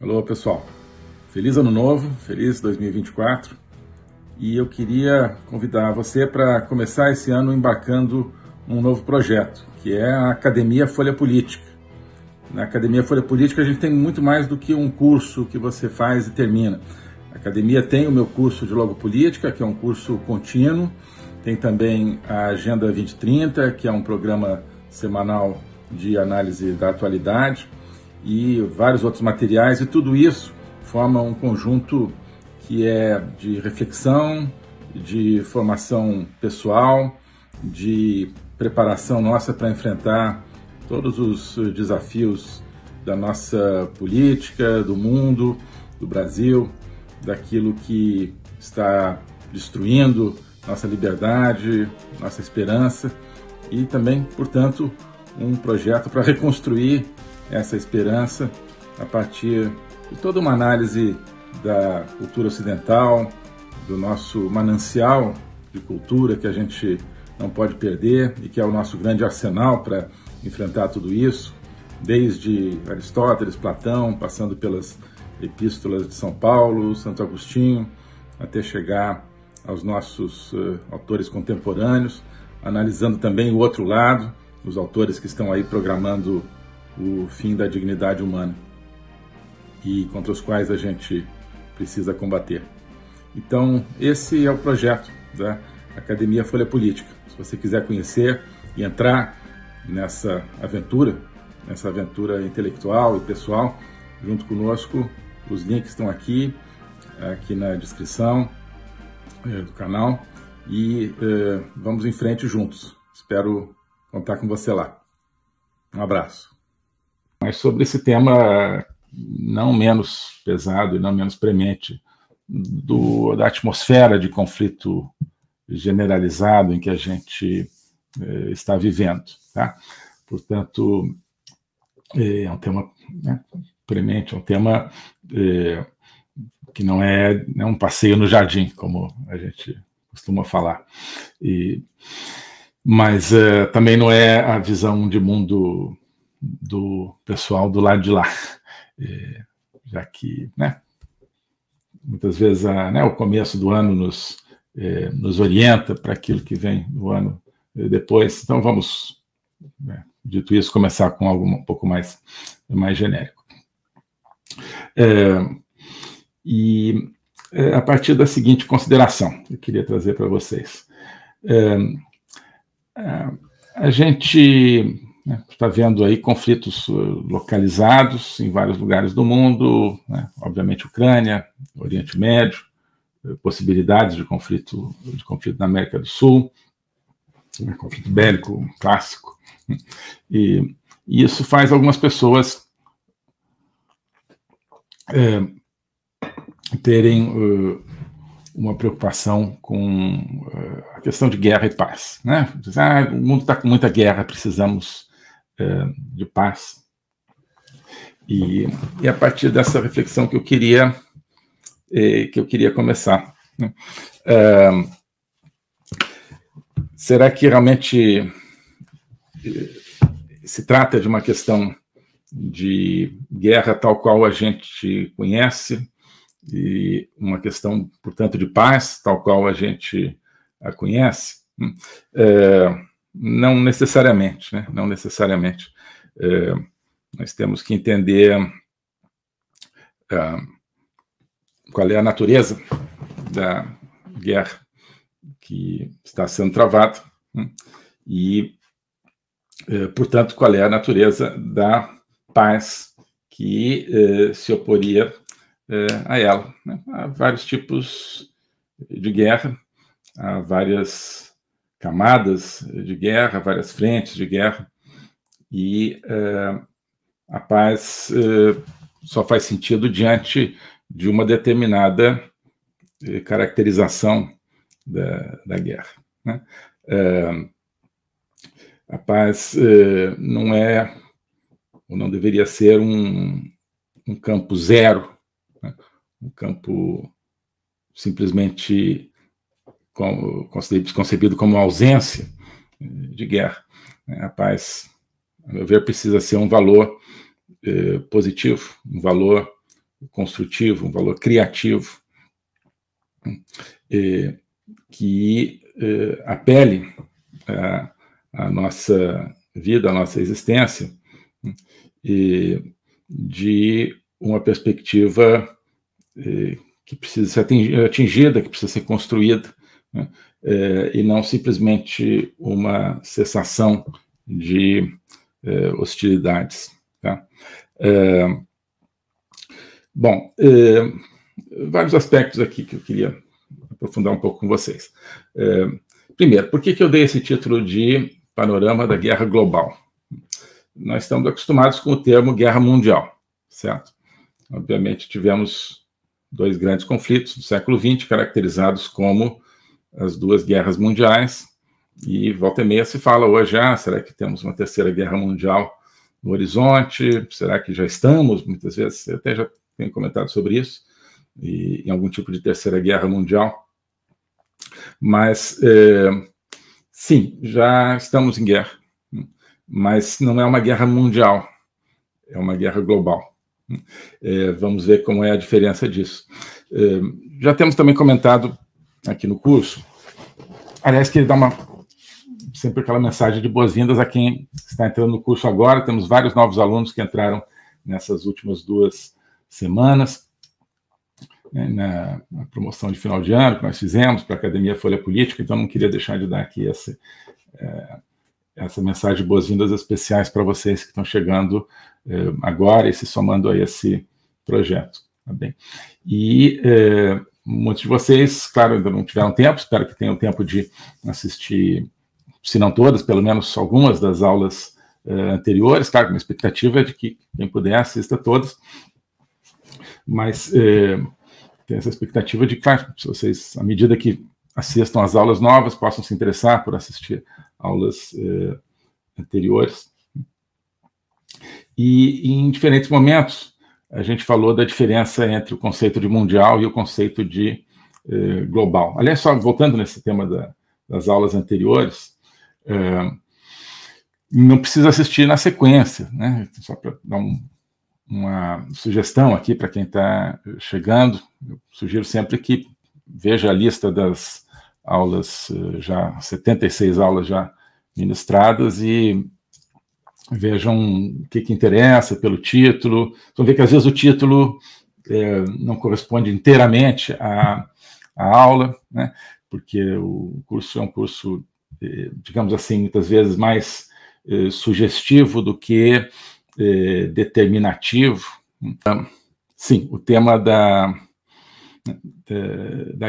Alô, pessoal. Feliz Ano Novo, feliz 2024. E eu queria convidar você para começar esse ano embarcando um novo projeto, que é a Academia Folha Política. Na Academia Folha Política a gente tem muito mais do que um curso que você faz e termina. A Academia tem o meu curso de Logopolítica, que é um curso contínuo. Tem também a Agenda 2030, que é um programa semanal de análise da atualidade, e vários outros materiais, e tudo isso forma um conjunto que é de reflexão, de formação pessoal, de preparação nossa para enfrentar todos os desafios da nossa política, do mundo, do Brasil, daquilo que está destruindo nossa liberdade, nossa esperança, e também, portanto, um projeto para reconstruir essa esperança a partir de toda uma análise da cultura ocidental, do nosso manancial de cultura que a gente não pode perder e que é o nosso grande arsenal para enfrentar tudo isso, desde Aristóteles, Platão, passando pelas epístolas de São Paulo, Santo Agostinho, até chegar aos nossos autores contemporâneos, analisando também o outro lado, os autores que estão aí programando o fim da dignidade humana e contra os quais a gente precisa combater. Então, esse é o projeto da Academia Folha Política. Se você quiser conhecer e entrar nessa aventura intelectual e pessoal, junto conosco, os links estão aqui na descrição do canal, e vamos em frente juntos. Espero contar com você lá. Um abraço. Mas sobre esse tema não menos pesado e não menos premente da atmosfera de conflito generalizado em que a gente está vivendo, tá? Portanto, é um tema premente, é um tema que não é um passeio no jardim, como a gente costuma falar. Mas também não é a visão de mundo do pessoal do lado de lá, já que, muitas vezes o começo do ano nos orienta para aquilo que vem no ano depois. Então vamos, dito isso, começar com algo um pouco mais genérico. A partir da seguinte consideração, eu queria trazer para vocês. A gente está vendo aí conflitos localizados em vários lugares do mundo, obviamente Ucrânia, Oriente Médio, possibilidades de conflito na América do Sul, conflito bélico clássico, e isso faz algumas pessoas terem uma preocupação com a questão de guerra e paz, o mundo está com muita guerra, precisamos de paz. E a partir dessa reflexão que eu queria começar. Será que realmente se trata de uma questão de guerra tal qual a gente conhece, e uma questão, portanto, de paz tal qual a gente a conhece? Não necessariamente, não necessariamente. Nós temos que entender qual é a natureza da guerra que está sendo travada e, portanto, qual é a natureza da paz que se oporia a ela. Há vários tipos de guerra, há várias camadas de guerra, várias frentes de guerra, e a paz só faz sentido diante de uma determinada caracterização da guerra. A paz não é, ou não deveria ser, um campo zero, um campo simplesmente concebido como ausência de guerra. A paz, a meu ver, precisa ser um valor positivo, um valor construtivo, um valor criativo, que apele à nossa vida, à nossa existência, de uma perspectiva que precisa ser atingida, que precisa ser construída, né? E não simplesmente uma cessação de hostilidades. Tá? Bom, vários aspectos aqui que eu queria aprofundar um pouco com vocês. Primeiro, por que eu dei esse título de Panorama da Guerra Global? Nós estamos acostumados com o termo guerra mundial, certo? Obviamente, tivemos 2 grandes conflitos do século XX, caracterizados como as 2 guerras mundiais, e volta e meia se fala hoje, será que temos uma 3ª guerra mundial no horizonte? Será que já estamos? Muitas vezes, eu até já tenho comentado sobre isso, e em algum tipo de 3ª guerra mundial. Mas, sim, já estamos em guerra, mas não é uma guerra mundial, é uma guerra global. Vamos ver como é a diferença disso. Já temos também comentado aqui no curso, aliás, que ele dá sempre aquela mensagem de boas-vindas a quem está entrando no curso agora. Temos vários novos alunos que entraram nessas últimas 2 semanas, na promoção de final de ano que nós fizemos para a Academia Folha Política, então não queria deixar de dar aqui essa mensagem de boas-vindas especiais para vocês que estão chegando agora e se somando a esse projeto. Tá bem? E muitos de vocês, claro, ainda não tiveram tempo, espero que tenham tempo de assistir, se não todas, pelo menos algumas das aulas anteriores. Claro, a minha expectativa é de que quem puder assista todas, mas tem essa expectativa de, claro, se vocês, à medida que assistam às aulas novas, possam se interessar por assistir aulas anteriores. E em diferentes momentos, a gente falou da diferença entre o conceito de mundial e o conceito de global. Aliás, só voltando nesse tema das aulas anteriores, não precisa assistir na sequência, né? Só para dar uma sugestão aqui para quem está chegando, eu sugiro sempre que veja a lista das aulas, 76 aulas já ministradas, e vejam o que interessa pelo título. Vão ver que às vezes o título não corresponde inteiramente à aula, né? Porque o curso é um curso, digamos assim, muitas vezes mais sugestivo do que determinativo. Então, sim, o tema da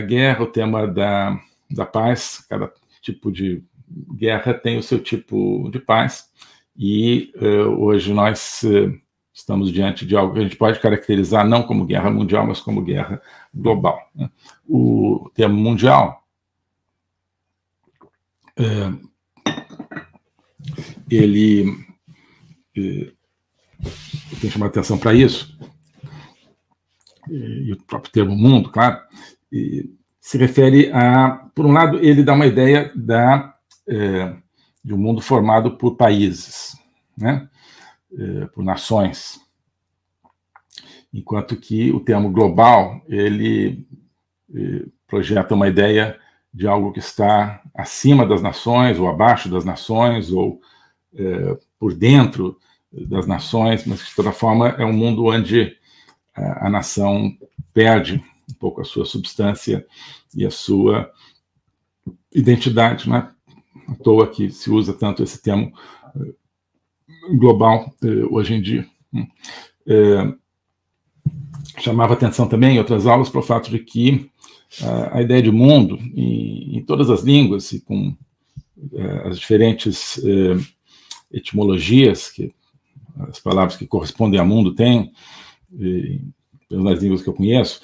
guerra, o tema da paz, cada tipo de guerra tem o seu tipo de paz, e hoje nós estamos diante de algo que a gente pode caracterizar não como guerra mundial, mas como guerra global, né? O termo mundial, ele tem que chamar atenção para isso, e o próprio termo mundo, claro, se refere a, por um lado, ele dá uma ideia de um mundo formado por países, né? Por nações, enquanto que o termo global, ele projeta uma ideia de algo que está acima das nações, ou abaixo das nações, ou por dentro das nações, mas que, de toda forma, é um mundo onde a nação perde um pouco a sua substância e a sua identidade, não é à toa que se usa tanto esse termo global hoje em dia. Chamava atenção também em outras aulas para o fato de que a ideia de mundo, em todas as línguas e com as diferentes etimologias que as palavras que correspondem a mundo têm, pelas línguas que eu conheço,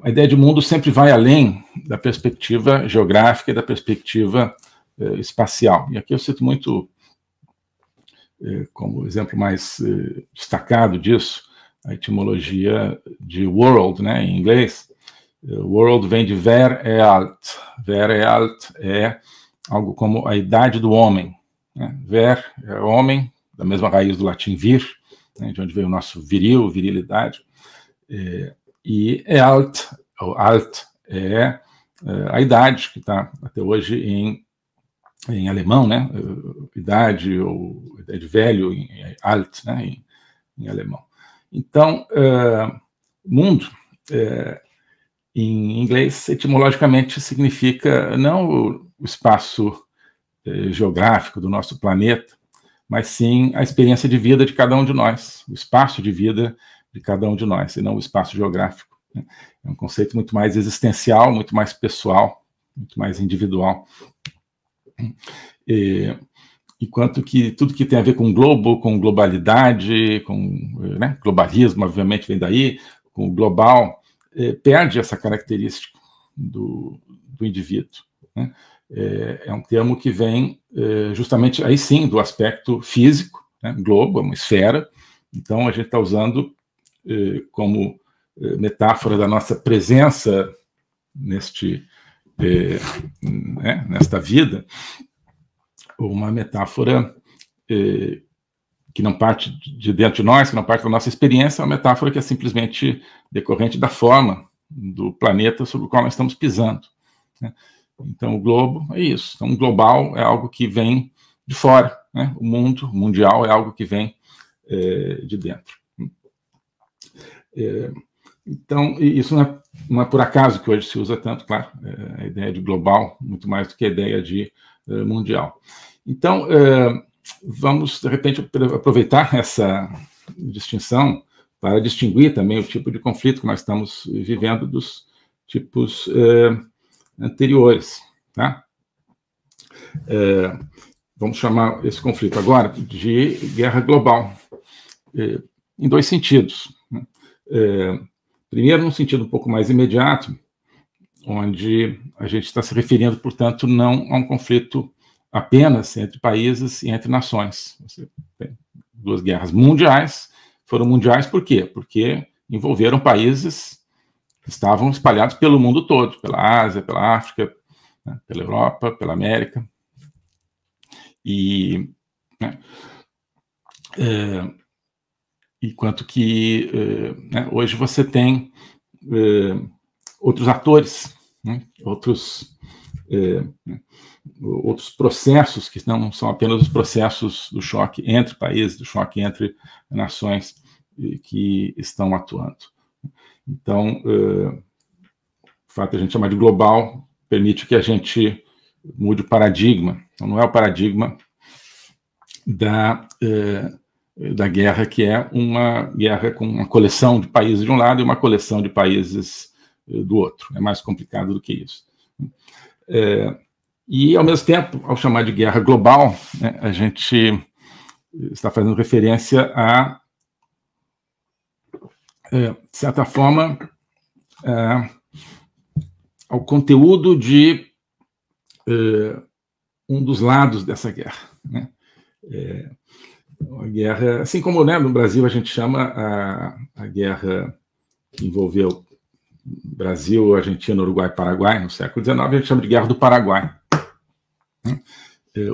a ideia de mundo sempre vai além da perspectiva geográfica e da perspectiva espacial. E aqui eu cito muito, como exemplo mais destacado disso, a etimologia de world, né, em inglês. World vem de ver e alt. Ver e alt é algo como a idade do homem, né? Ver é homem, da mesma raiz do latim vir, né, de onde veio o nosso viril, virilidade. E alt, ou alt, é a idade, que está até hoje em alemão, né? Idade, ou idade velho, em alt, né? Em alemão. Então, mundo, em inglês, etimologicamente, significa não o espaço geográfico do nosso planeta, mas sim a experiência de vida de cada um de nós, o espaço de vida de cada um de nós, e não o espaço geográfico. Né? É um conceito muito mais existencial, muito mais pessoal, muito mais individual. Enquanto que tudo que tem a ver com globo, com globalidade, com globalismo, obviamente vem daí, com global, perde essa característica do indivíduo. Né? É um termo que vem justamente aí sim do aspecto físico, né? Globo é uma esfera, então a gente está usando como metáfora da nossa presença nesta vida, uma metáfora que não parte de dentro de nós, que não parte da nossa experiência, é uma metáfora que é simplesmente decorrente da forma do planeta sobre o qual nós estamos pisando. Né? Então, o globo é isso. Então, o global é algo que vem de fora. Né? O mundo, o mundial, é algo que vem de dentro. Então, isso não é por acaso que hoje se usa tanto, claro, a ideia de global, muito mais do que a ideia de mundial. Então, vamos, de repente, aproveitar essa distinção para distinguir também o tipo de conflito que nós estamos vivendo dos tipos anteriores. Tá? Vamos chamar esse conflito agora de guerra global, em dois sentidos. Primeiro, num sentido um pouco mais imediato, onde a gente está se referindo, portanto, não a um conflito apenas entre países e entre nações. Você tem duas guerras mundiais, foram mundiais por quê? Porque envolveram países que estavam espalhados pelo mundo todo, pela Ásia, pela África, né, pela Europa, pela América. Enquanto que hoje você tem outros atores, né, outros processos que não são apenas os processos do choque entre países, do choque entre nações que estão atuando. Então, o fato de a gente chamar de global permite que a gente mude o paradigma. Então, não é o paradigma da guerra, que é uma guerra com uma coleção de países de um lado e uma coleção de países do outro. É mais complicado do que isso. E, ao mesmo tempo, ao chamar de guerra global, né, a gente está fazendo referência a, de certa forma, ao conteúdo de um dos lados dessa guerra. Né? A guerra, assim como, né, no Brasil a gente chama a guerra que envolveu Brasil, Argentina, Uruguai e Paraguai no século XIX, a gente chama de Guerra do Paraguai.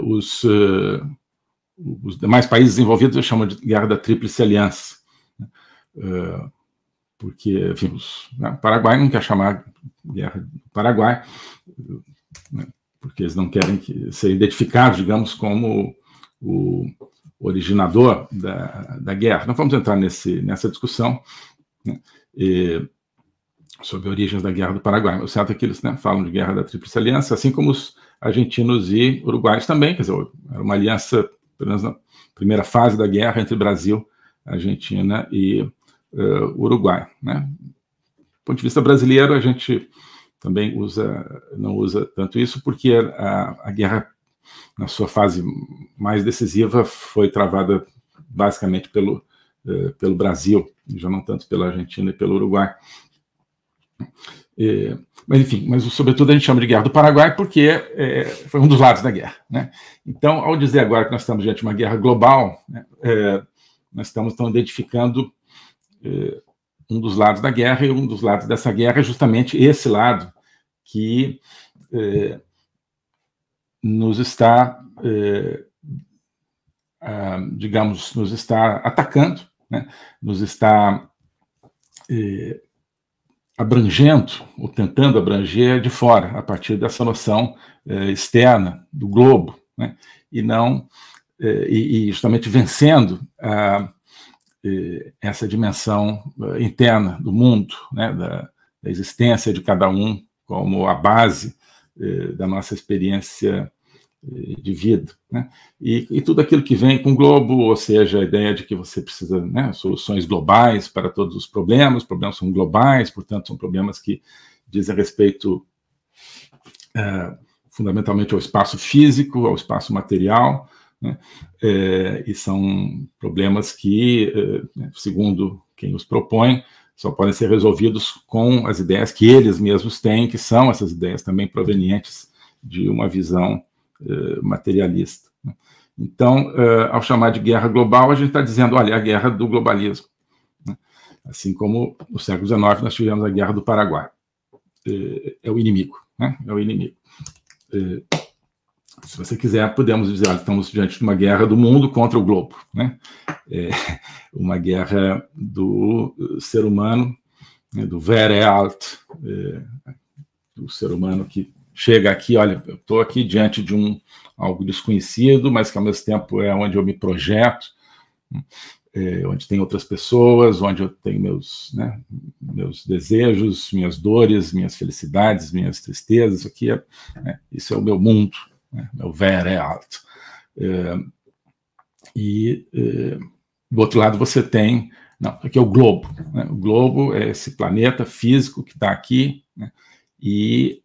Os demais países envolvidos chamam de Guerra da Tríplice Aliança, porque, enfim, o Paraguai não quer chamar Guerra do Paraguai, né, porque eles não querem ser identificados, digamos, como o originador da guerra. Não vamos entrar nessa discussão, né, sobre origens da Guerra do Paraguai. O certo é que eles, né, falam de Guerra da Tríplice Aliança, assim como os argentinos e uruguaios também, quer dizer, era uma aliança, pelo menos na primeira fase da guerra, entre Brasil, Argentina e Uruguai. Né? Do ponto de vista brasileiro, a gente também não usa tanto isso, porque a guerra, na sua fase mais decisiva, foi travada basicamente pelo Brasil, já não tanto pela Argentina e pelo Uruguai. Mas, enfim, sobretudo a gente chama de Guerra do Paraguai porque foi um dos lados da guerra. Né? Então, ao dizer agora que nós estamos diante de uma guerra global, né, nós estamos então identificando um dos lados da guerra, e um dos lados dessa guerra é justamente esse lado que nos está, digamos, nos está atacando, né? Nos está abrangendo, ou tentando abranger de fora, a partir dessa noção externa do globo, né? E não e justamente vencendo essa dimensão interna do mundo, né? Da existência de cada um como a base da nossa experiência de vida, né? E tudo aquilo que vem com o globo, ou seja, a ideia de que você precisa, né, soluções globais para todos os problemas são globais, portanto, são problemas que dizem respeito fundamentalmente ao espaço físico, ao espaço material, né? E são problemas que, segundo quem os propõe, só podem ser resolvidos com as ideias que eles mesmos têm, que são essas ideias também provenientes de uma visão materialista. Então, ao chamar de guerra global, a gente está dizendo, olha, a guerra do globalismo. Assim como no século XIX nós tivemos a guerra do Paraguai. É o inimigo, né? É o inimigo. Se você quiser, podemos dizer, olha, estamos diante de uma guerra do mundo contra o globo, né? Uma guerra do ser humano, né, do Verrealt, do ser humano que chega aqui, olha, eu estou aqui diante de algo desconhecido, mas que ao mesmo tempo é onde eu me projeto, onde tem outras pessoas, onde eu tenho meus desejos, minhas dores, minhas felicidades, minhas tristezas. Isso aqui isso é o meu mundo, né? É o Verrealt. Do outro lado você tem, aqui é o globo, né? O globo é esse planeta físico que está aqui, né? E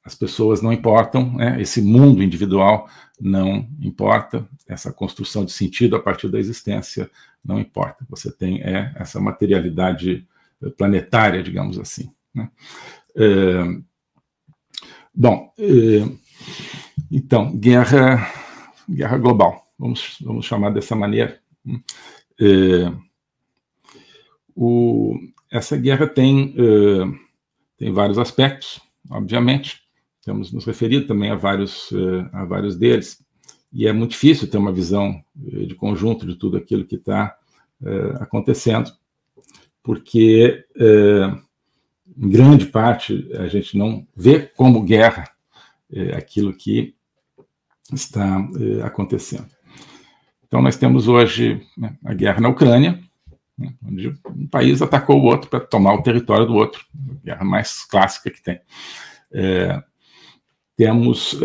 as pessoas não importam, né? Esse mundo individual não importa, essa construção de sentido a partir da existência não importa. Você tem essa materialidade planetária, digamos assim, né? Então, guerra global, vamos chamar dessa maneira. Essa guerra tem vários aspectos, obviamente. Temos nos referido também a vários deles, e é muito difícil ter uma visão de conjunto de tudo aquilo que está acontecendo, porque, em grande parte, a gente não vê como guerra aquilo que está acontecendo. Então, nós temos hoje, né, a guerra na Ucrânia, né, onde um país atacou o outro para tomar o território do outro, a guerra mais clássica que tem. Temos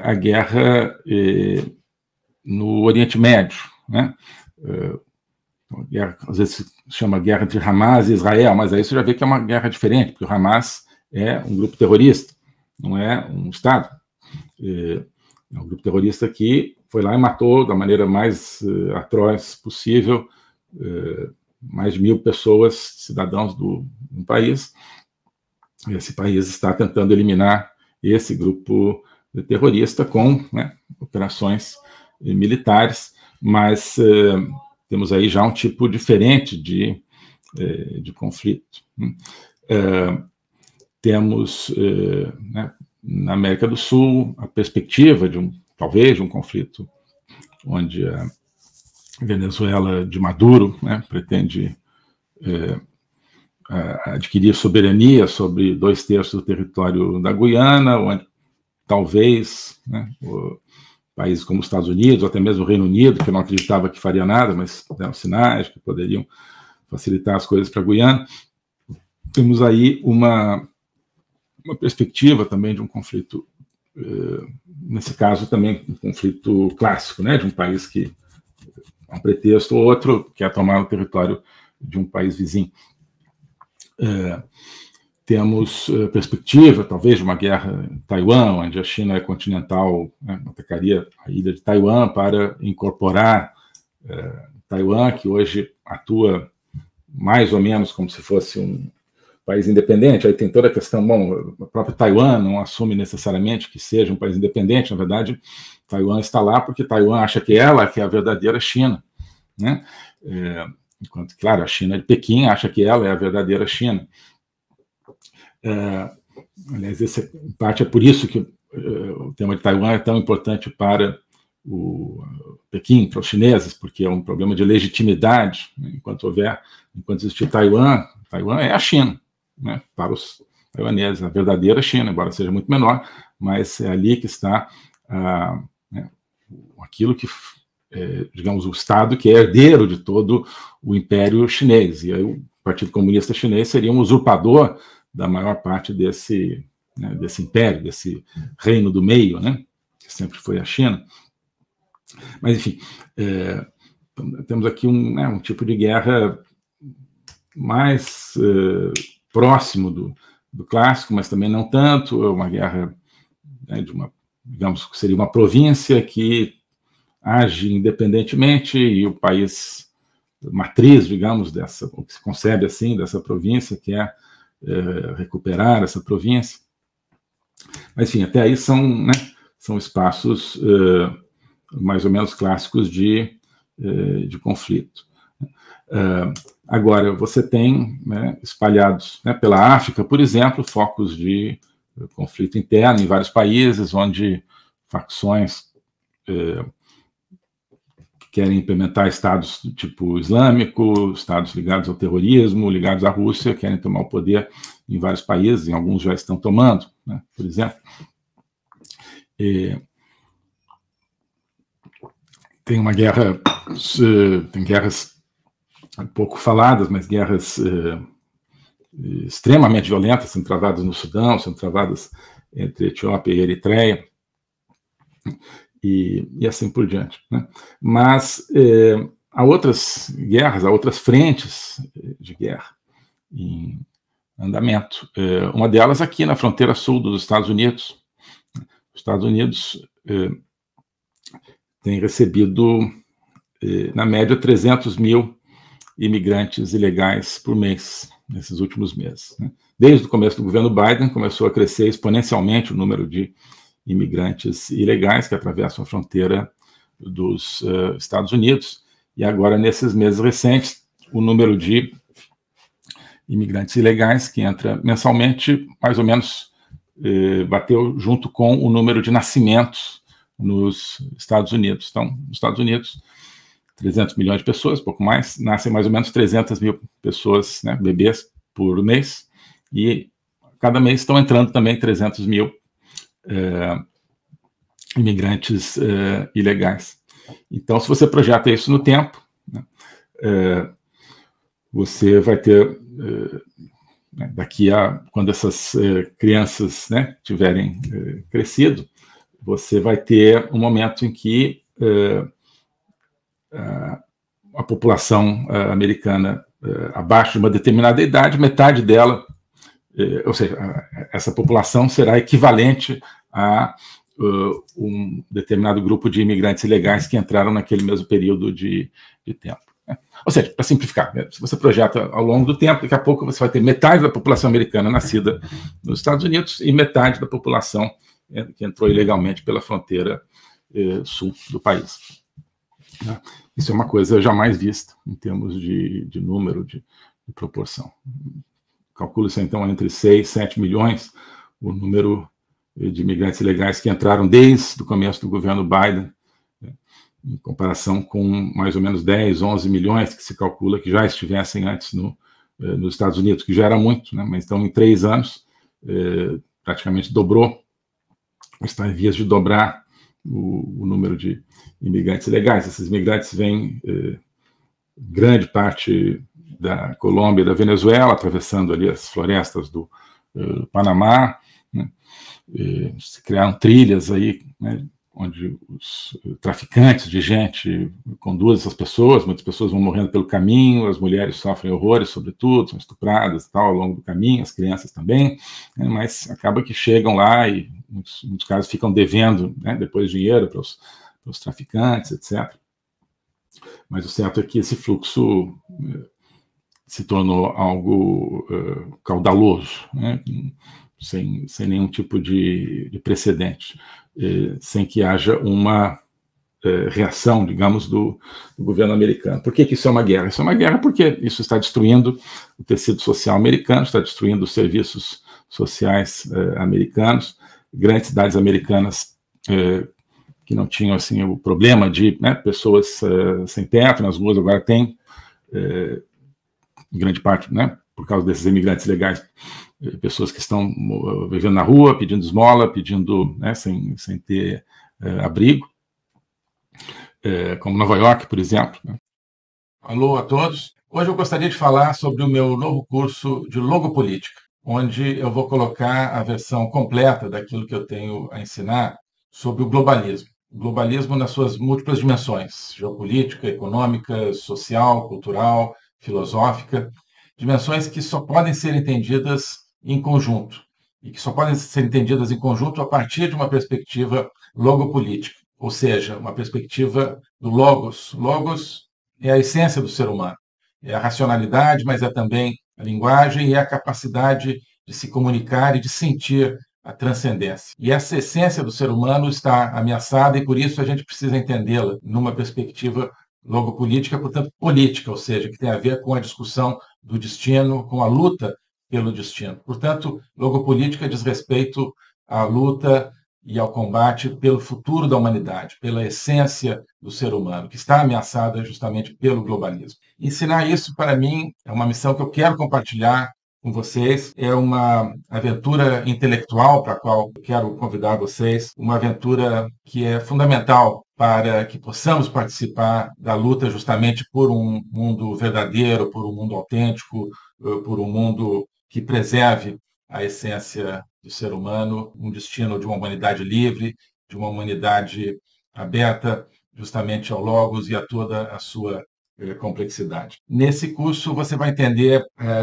a guerra no Oriente Médio, né? Guerra, às vezes se chama guerra entre Hamas e Israel, mas aí você já vê que é uma guerra diferente, porque o Hamas é um grupo terrorista, não é um Estado. É um grupo terrorista que foi lá e matou da maneira mais atroz possível mais de 1.000 pessoas, cidadãos do país. Esse país está tentando eliminar esse grupo terrorista com, né, operações militares, mas temos aí já um tipo diferente de conflito. Temos, né, na América do Sul, a perspectiva talvez de um conflito onde a Venezuela de Maduro, né, pretende adquirir soberania sobre 2/3 do território da Guiana, onde talvez, né, países como os Estados Unidos, ou até mesmo o Reino Unido, que eu não acreditava que faria nada, mas deram sinais que poderiam facilitar as coisas para a Guiana. Temos aí uma perspectiva também de um conflito, nesse caso também um conflito clássico, né, de um país que, um pretexto ou outro, quer tomar o território de um país vizinho. Temos perspectiva, talvez, de uma guerra em Taiwan, onde a China é continental, né, atacaria a ilha de Taiwan para incorporar Taiwan, que hoje atua mais ou menos como se fosse um país independente. Aí tem toda a questão, bom, o próprio Taiwan não assume necessariamente que seja um país independente, na verdade, Taiwan está lá porque Taiwan acha que ela que é a verdadeira China, né? Enquanto, claro, a China de Pequim acha que ela é a verdadeira China. Aliás, essa parte é por isso que o tema de Taiwan é tão importante para o Pequim, para os chineses, porque é um problema de legitimidade, né? Enquanto houver enquanto existir Taiwan, Taiwan é a China, né, para os taiwaneses, a verdadeira China, embora seja muito menor, mas é ali que está né, aquilo que, digamos, o Estado que é herdeiro de todo o Império Chinês. E aí o Partido Comunista Chinês seria um usurpador da maior parte desse, né, desse império, desse reino do meio, né, que sempre foi a China. Mas, enfim, temos aqui um tipo de guerra mais próximo do clássico, mas também não tanto. É uma guerra, né, de uma, digamos, que seria uma província que age independentemente e o país matriz, digamos, dessa, o que se concebe assim, dessa província, que é recuperar essa província. Mas, enfim, até aí são espaços mais ou menos clássicos de conflito. Agora, você tem, né, espalhados, né, pela África, por exemplo, focos de conflito interno em vários países, onde facções querem implementar estados do tipo islâmico, estados ligados ao terrorismo, ligados à Rússia, querem tomar o poder em vários países, em alguns já estão tomando, né, por exemplo. Tem uma guerra, tem guerras pouco faladas, mas guerras extremamente violentas, sendo travadas no Sudão, sendo travadas entre Etiópia e Eritreia, e assim por diante, né? Mas há outras guerras, há outras frentes de guerra em andamento. Uma delas aqui na fronteira sul dos Estados Unidos. Os Estados Unidos tem recebido, na média, 300 mil imigrantes ilegais por mês, nesses últimos meses, né? Desde o começo do governo Biden, começou a crescer exponencialmente o número de imigrantes ilegais que atravessam a fronteira dos Estados Unidos, e agora, nesses meses recentes, o número de imigrantes ilegais que entra mensalmente, mais ou menos, bateu junto com o número de nascimentos nos Estados Unidos. Então, nos Estados Unidos, 300 milhões de pessoas, pouco mais, nascem mais ou menos 300 mil pessoas, né, bebês por mês, e cada mês estão entrando também 300 mil imigrantes ilegais. Então, se você projeta isso no tempo, né, você vai ter, daqui a, quando essas crianças, né, tiverem crescido, você vai ter um momento em que a população americana abaixo de uma determinada idade, metade dela, ou seja, essa população será equivalente a um determinado grupo de imigrantes ilegais que entraram naquele mesmo período de tempo, né? Ou seja, para simplificar, né, se você projeta ao longo do tempo, daqui a pouco você vai ter metade da população americana nascida nos Estados Unidos e metade da população que entrou ilegalmente pela fronteira sul do país, né? Isso é uma coisa jamais vista em termos de número, de proporção. Calcula-se, então, entre 6 e 7 milhões o número de imigrantes ilegais que entraram desde o começo do governo Biden, né, em comparação com mais ou menos 10, 11 milhões que se calcula que já estivessem antes nos Estados Unidos, que já era muito, né, mas então em 3 anos praticamente dobrou, está em vias de dobrar o número de imigrantes ilegais. Esses imigrantes vêm, grande parte da Colômbia e da Venezuela, atravessando ali as florestas do Panamá, né? Se criaram trilhas aí, né, onde os traficantes de gente conduzem essas pessoas, muitas pessoas vão morrendo pelo caminho, as mulheres sofrem horrores, sobretudo, são estupradas e tal, ao longo do caminho, as crianças também, né, mas acaba que chegam lá e, em muitos casos, ficam devendo, né, depois dinheiro para os traficantes, etc. Mas o certo é que esse fluxo se tornou algo caudaloso, né, sem nenhum tipo de precedente, sem que haja uma reação, digamos, do governo americano. Por que isso é uma guerra? Isso é uma guerra porque isso está destruindo o tecido social americano, está destruindo os serviços sociais americanos. Grandes cidades americanas que não tinham assim o problema de, né, pessoas sem teto nas ruas, agora têm em grande parte, né, por causa desses imigrantes legais, pessoas que estão vivendo na rua, pedindo esmola, pedindo, né, sem ter abrigo, como Nova York, por exemplo, né. Alô a todos. Hoje eu gostaria de falar sobre o meu novo curso de logopolítica, onde eu vou colocar a versão completa daquilo que eu tenho a ensinar sobre o globalismo. O globalismo nas suas múltiplas dimensões: geopolítica, econômica, social, cultural, filosófica, dimensões que só podem ser entendidas em conjunto, e que só podem ser entendidas em conjunto a partir de uma perspectiva logopolítica, ou seja, uma perspectiva do logos. Logos é a essência do ser humano, é a racionalidade, mas é também a linguagem e a capacidade de se comunicar e de sentir a transcendência. E essa essência do ser humano está ameaçada e por isso a gente precisa entendê-la numa perspectiva logopolítica, portanto política, ou seja, que tem a ver com a discussão do destino, com a luta pelo destino. Portanto, logopolítica diz respeito à luta e ao combate pelo futuro da humanidade, pela essência do ser humano, que está ameaçada justamente pelo globalismo. Ensinar isso, para mim, é uma missão que eu quero compartilhar com vocês. É uma aventura intelectual para a qual eu quero convidar vocês, uma aventura que é fundamental para que possamos participar da luta justamente por um mundo verdadeiro, por um mundo autêntico, por um mundo que preserve a essência do ser humano, um destino de uma humanidade livre, de uma humanidade aberta justamente ao logos e a toda a sua complexidade. Nesse curso você vai entender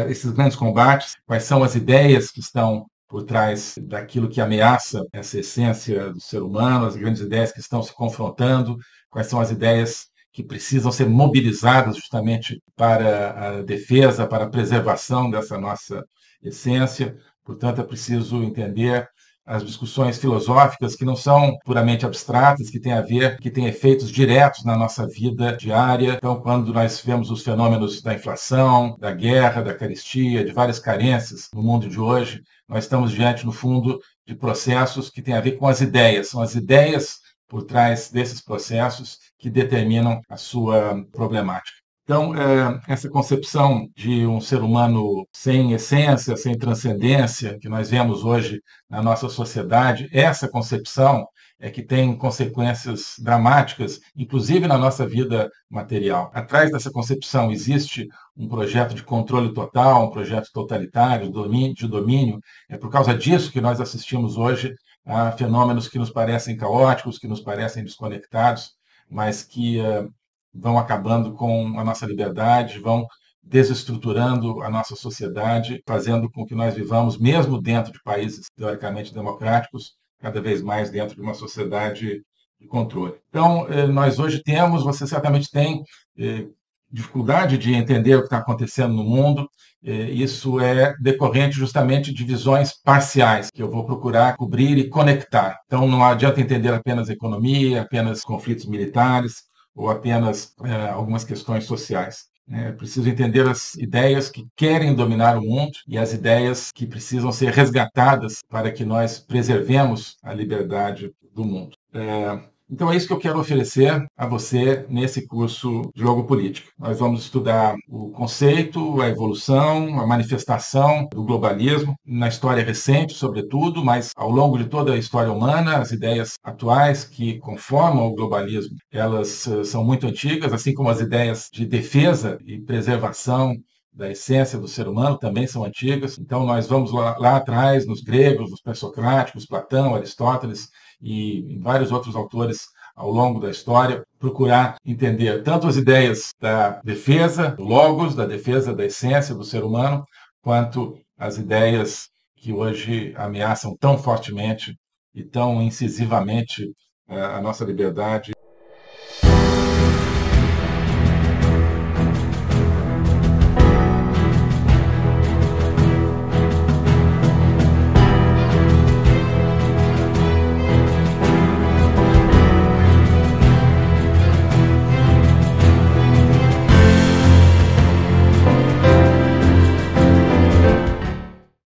esses grandes combates, quais são as ideias que estão por trás daquilo que ameaça essa essência do ser humano, as grandes ideias que estão se confrontando, quais são as ideias que precisam ser mobilizadas justamente para a defesa, para a preservação dessa nossa essência. Portanto, é preciso entender as discussões filosóficas que não são puramente abstratas, que têm a ver, que têm efeitos diretos na nossa vida diária. Então, quando nós vemos os fenômenos da inflação, da guerra, da carestia, de várias carências no mundo de hoje, nós estamos diante, no fundo, de processos que têm a ver com as ideias. São as ideias por trás desses processos que determinam a sua problemática. Então, essa concepção de um ser humano sem essência, sem transcendência, que nós vemos hoje na nossa sociedade, essa concepção é que tem consequências dramáticas, inclusive na nossa vida material. Atrás dessa concepção existe um projeto de controle total, um projeto totalitário, de domínio. É por causa disso que nós assistimos hoje a fenômenos que nos parecem caóticos, que nos parecem desconectados, mas que vão acabando com a nossa liberdade, vão desestruturando a nossa sociedade, fazendo com que nós vivamos, mesmo dentro de países teoricamente democráticos, cada vez mais dentro de uma sociedade de controle. Então, nós hoje temos, você certamente tem, dificuldade de entender o que está acontecendo no mundo. Isso é decorrente justamente de visões parciais, que eu vou procurar cobrir e conectar. Então, não adianta entender apenas economia, apenas conflitos militares, ou apenas algumas questões sociais. É preciso entender as ideias que querem dominar o mundo e as ideias que precisam ser resgatadas para que nós preservemos a liberdade do mundo. Então é isso que eu quero oferecer a você nesse curso de logopolítica. Nós vamos estudar o conceito, a evolução, a manifestação do globalismo na história recente, sobretudo, mas ao longo de toda a história humana, as ideias atuais que conformam o globalismo, elas são muito antigas, assim como as ideias de defesa e preservação da essência do ser humano também são antigas. Então nós vamos lá atrás, nos gregos, nos pré-socráticos, Platão, Aristóteles, e vários outros autores ao longo da história, procurar entender tanto as ideias da defesa do logos, da defesa da essência do ser humano, quanto as ideias que hoje ameaçam tão fortemente e tão incisivamente a nossa liberdade